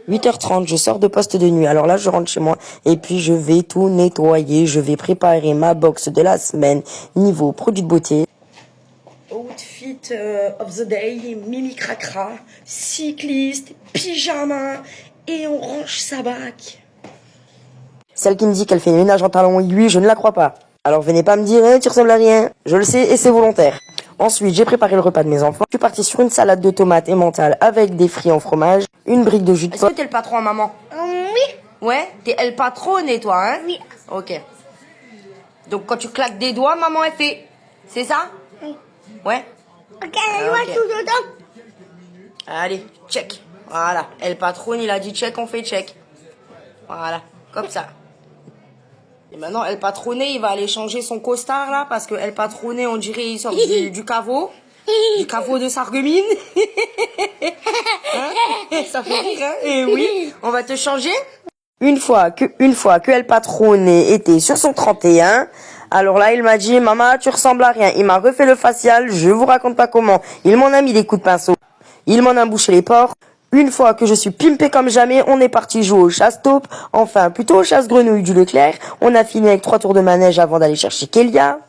8h30, je sors de poste de nuit. Alors là, je rentre chez moi et puis je vais tout nettoyer. Je vais préparer ma box de la semaine niveau produits de beauté. Outfit of the day, Mimi Cracra, cycliste, pyjama et on range sa baraque. Celle qui me dit qu'elle fait le ménage en talons aiguilles, je ne la crois pas. Alors venez pas me dire, tu ressembles à rien. Je le sais et c'est volontaire. Ensuite, j'ai préparé le repas de mes enfants. Je suis partie sur une salade de tomates et mentales avec des fruits en fromage, une brique de jus de pomme. Est-ce que t'es le patron, maman? Oui. Ouais, t'es el patronne, toi, hein? Oui. Ok. Donc quand tu claques des doigts, maman, elle fait. C'est ça? Oui. Ouais? Ok, elle voit tout dedans. Allez, check. Voilà. El patron, il a dit check, on fait check. Voilà, comme ça. Et maintenant, El Patroné, il va aller changer son costard, là, parce que El Patroné, on dirait, il sort du caveau. Du caveau de Sarreguemines. Hein? Ça fait rire, hein? Et oui, on va te changer. Une fois que El Patroné était sur son 31, alors là, il m'a dit, maman, tu ressembles à rien. Il m'a refait le facial, je vous raconte pas comment. Il m'en a mis des coups de pinceau. Il m'en a bouché les pores. Une fois que je suis pimpé comme jamais, on est parti jouer au chasse-taupe. Enfin, plutôt au chasse-grenouille du Leclerc. On a fini avec 3 tours de manège avant d'aller chercher Kélia.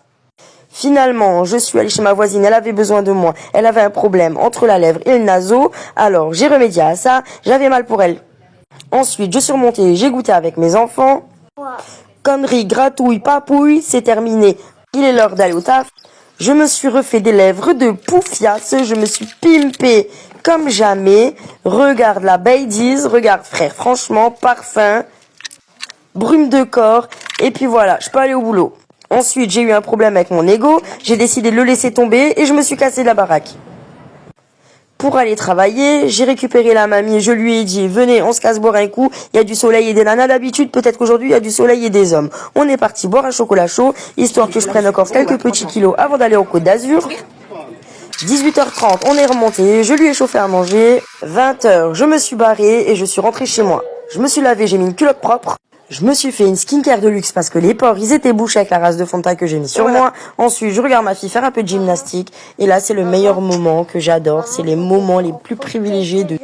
Finalement, je suis allée chez ma voisine, elle avait besoin de moi. Elle avait un problème entre la lèvre et le naseau. Alors, j'ai remédié à ça. J'avais mal pour elle. Ensuite, je suis remontée, j'ai goûté avec mes enfants. Conneries, gratouille, papouille, c'est terminé. Il est l'heure d'aller au taf. Je me suis refait des lèvres de poufias, je me suis pimpé comme jamais. Regarde la Baileys, regarde frère, franchement, parfum, brume de corps, et puis voilà, je peux aller au boulot. Ensuite, j'ai eu un problème avec mon ego, j'ai décidé de le laisser tomber et je me suis cassé de la baraque. Pour aller travailler, j'ai récupéré la mamie, je lui ai dit, venez, on se casse boire un coup, il y a du soleil et des nanas d'habitude, peut-être qu'aujourd'hui il y a du soleil et des hommes. On est parti boire un chocolat chaud, histoire que je prenne encore quelques petits kilos avant d'aller en Côte d'Azur. 18h30, on est remonté, je lui ai chauffé à manger. 20h, je me suis barré et je suis rentré chez moi. Je me suis lavé, j'ai mis une culotte propre. Je me suis fait une skincare de luxe parce que les pores, ils étaient bouchés avec la race de fond de teint que j'ai mis sur moi. Ensuite, je regarde ma fille faire un peu de gymnastique. Et là, c'est le meilleur moment que j'adore. C'est les moments les plus privilégiés de...